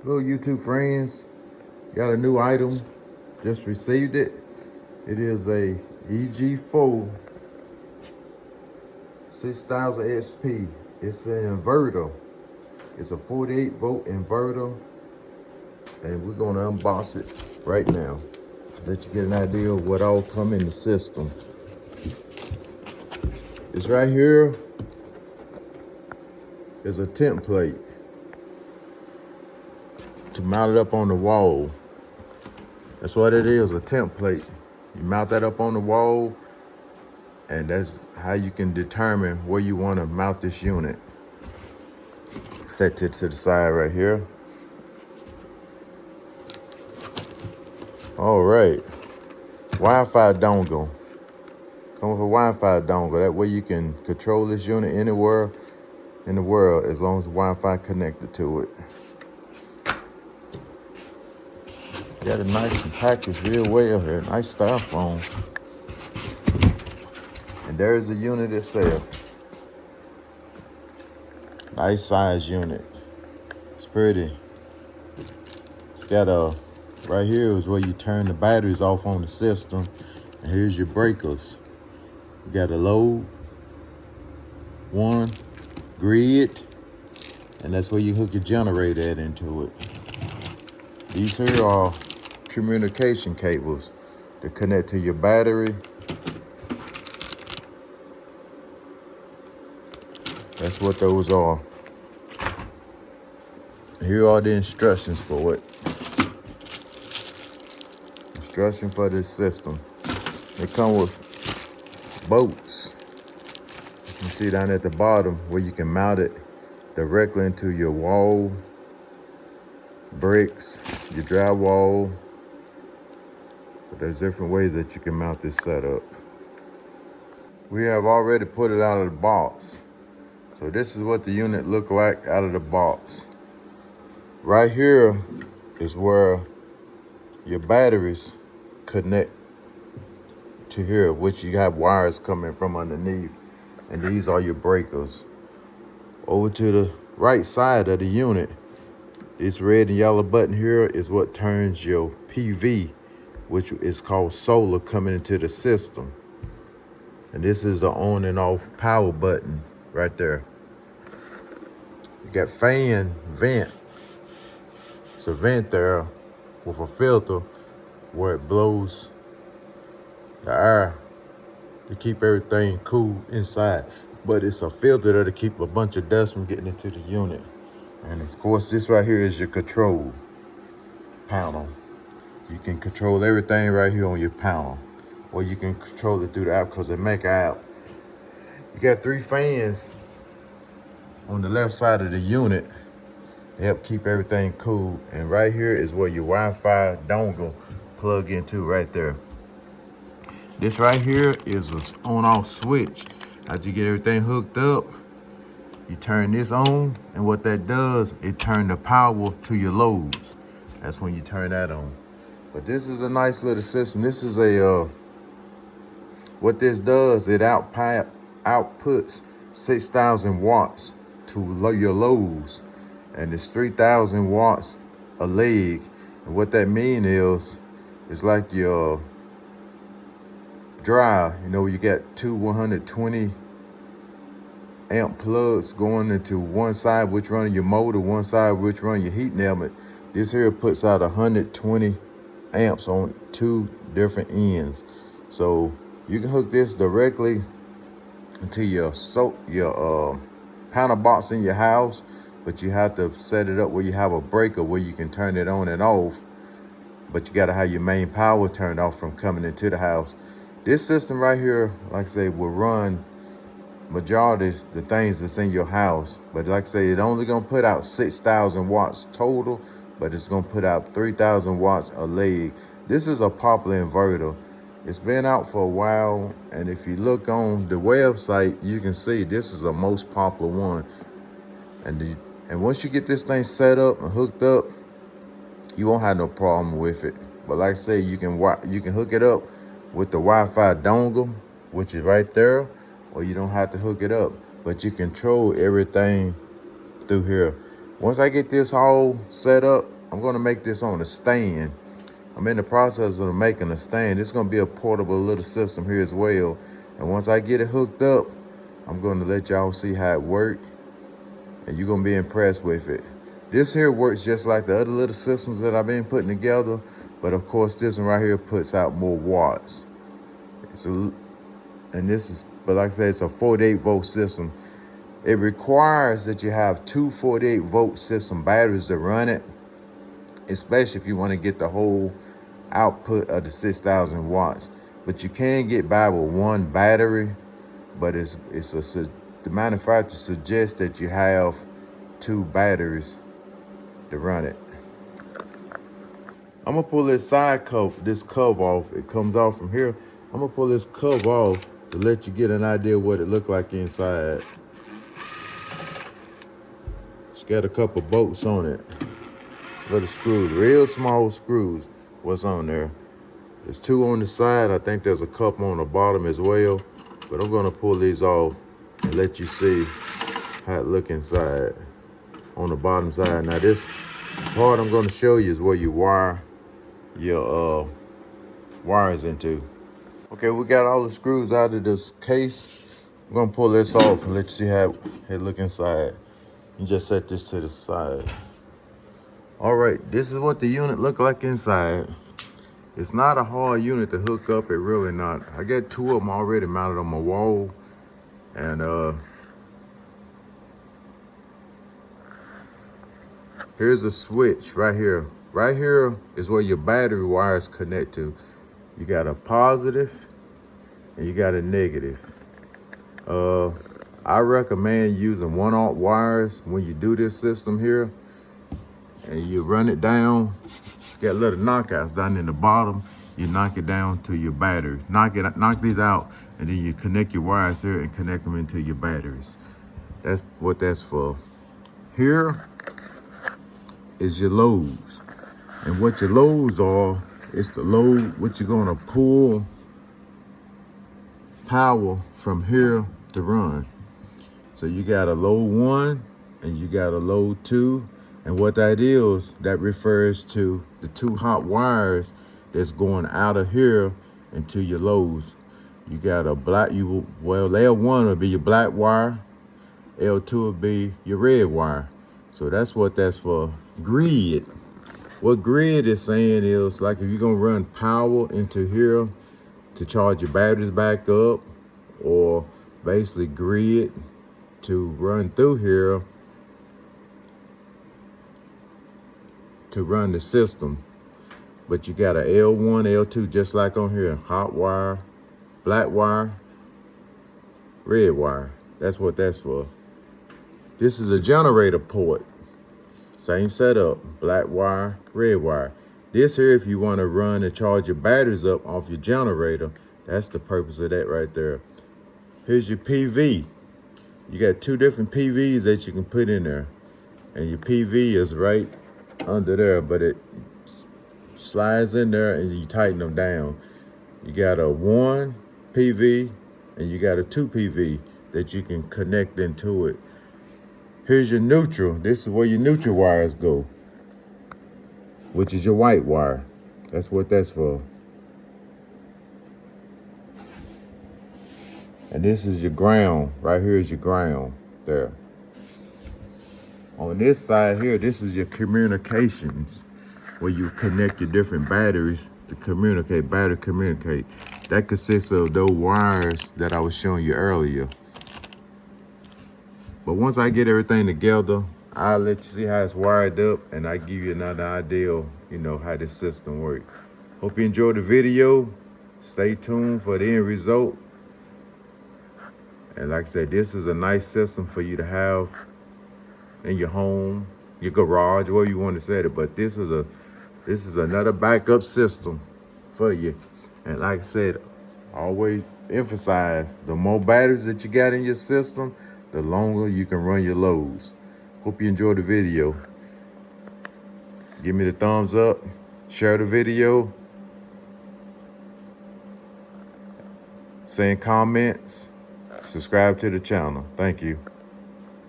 Hello YouTube friends, got a new item, just received it. It is a EG4 6000 XP. It's an inverter. It's a 48 volt inverter, and we're gonna unbox it right now. Let you get an idea of what all come in the system. It's right here is a template to mount it up on the wall. That's what it is, a template. You mount that up on the wall, and that's how you can determine where you want to mount this unit. Set it to the side right here. All right, Wi-Fi dongle. Come with a Wi-Fi dongle. That way you can control this unit anywhere in the world as long as the Wi-Fi connected to it. Got it nice and packaged real well here. Nice styrofoam. And there's the unit itself. Nice size unit. It's pretty. It's got a, right here is where you turn the batteries off on the system. And here's your breakers. You got a load, one, grid, and that's where you hook your generator at into it. These here are communication cables that connect to your battery. That's what those are. Here are the instructions for it. Instruction for this system. They come with bolts. As you can see down at the bottom where you can mount it directly into your wall, bricks, your drywall. But there's different ways that you can mount this setup. We have already put it out of the box. So this is what the unit look like out of the box. Right here is where your batteries connect to here, which you have wires coming from underneath. And these are your breakers. Over to the right side of the unit, this red and yellow button here is what turns your PV, which is called solar, coming into the system. And this is the on and off power button right there. You got fan, vent. It's a vent there with a filter where it blows the air to keep everything cool inside. But it's a filter there to keep a bunch of dust from getting into the unit. And of course, this right here is your control panel. You can control everything right here on your panel. Or you can control it through the app because they make an app. You got 3 fans on the left side of the unit to help keep everything cool. And right here is where your Wi-Fi dongle plug into right there. This right here is an on-off switch. After you get everything hooked up, you turn this on, and what that does, it turns the power to your loads. That's when you turn that on. But this is a nice little system. This is a, what this does, it outputs 6,000 watts to your loads. And it's 3,000 watts a leg. And what that means is, it's like your drive. You know, you got 2 120 amp plugs going into one side, which run your motor, one side which run your heating element. This here puts out 120 amps on 2 different ends. So you can hook this directly into your panel box in your house, but you have to set it up where you have a breaker where you can turn it on and off. But you gotta have your main power turned off from coming into the house. This system right here, like I say, will run majority of the things that's in your house. But like I say, it's only gonna put out 6,000 watts total, but it's gonna put out 3,000 watts a leg. This is a popular inverter. It's been out for a while, and if you look on the website, you can see this is the most popular one. And once you get this thing set up and hooked up, you won't have no problem with it. But like I say, you can hook it up with the Wi-Fi dongle, which is right there, or you don't have to hook it up, but you control everything through here. Once I get this all set up, I'm gonna make this on a stand. I'm in the process of making a stand. It's gonna be a portable little system here as well. And once I get it hooked up, I'm gonna let y'all see how it works, and you're gonna be impressed with it. This here works just like the other little systems that I've been putting together, but of course this one right here puts out more watts. But like I said, it's a 48-volt system. It requires that you have two 48-volt system batteries to run it, especially if you want to get the whole output of the 6,000 watts. But you can get by with one battery, but the manufacturer suggests that you have two batteries to run it. I'm gonna pull this cover off. It comes off from here. I'm gonna pull this cover off to let you get an idea of what it looked like inside. It's got a couple bolts on it. Little screws, real small screws. What's on there? There's two on the side. I think there's a couple on the bottom as well. But I'm gonna pull these off and let you see how it look inside on the bottom side. Now this part I'm gonna show you is where you wire your wires into. Okay, we got all the screws out of this case. I'm gonna pull this off and let you see how it look inside. You just set this to the side. All right, this is what the unit look like inside. It's not a hard unit to hook up, it really not. I got two of them already mounted on my wall, and here's a switch right here. Right here is where your battery wires connect to. You got a positive and you got a negative. I recommend using 1-aught wires when you do this system here, and you run it down. Got little knockouts down in the bottom. You knock it down to your battery. Knock these out, and then you connect your wires here and connect them into your batteries. That's what that's for. Here is your loads. And what your loads are, it's the load, what you're gonna pull power from here to run. So you got a load 1 and you got a load 2. And what that is, that refers to the two hot wires that's going out of here into your loads. You got a black, L1 will be your black wire, L2 will be your red wire. So that's what that's for. Grid. What grid is saying is, like, if you're gonna run power into here to charge your batteries back up, or basically grid to run through here to run the system. But you got a L1, L2, just like on here. Hot wire, black wire, red wire. That's what that's for. This is a generator port. Same setup, black wire, red wire. This here, if you want to run and charge your batteries up off your generator, that's the purpose of that right there. Here's your PV. You got two different PVs that you can put in there. And your PV is right under there, but it slides in there and you tighten them down. You got a 1 PV and you got a 2 PV that you can connect into it. Here's your neutral. This is where your neutral wires go, which is your white wire. That's what that's for. And this is your ground. Right here is your ground there. On this side here, this is your communications, where you connect your different batteries to communicate, battery communicate. That consists of those wires that I was showing you earlier. But once I get everything together, I'll let you see how it's wired up, and I give you another idea, how this system works. Hope you enjoyed the video. Stay tuned for the end result. And like I said, this is a nice system for you to have in your home, your garage, wherever you want to set it. But this is another backup system for you. And like I said, always emphasize, the more batteries that you got in your system, the longer you can run your loads. Hope you enjoyed the video. Give me the thumbs up, share the video, send comments, subscribe to the channel. Thank you.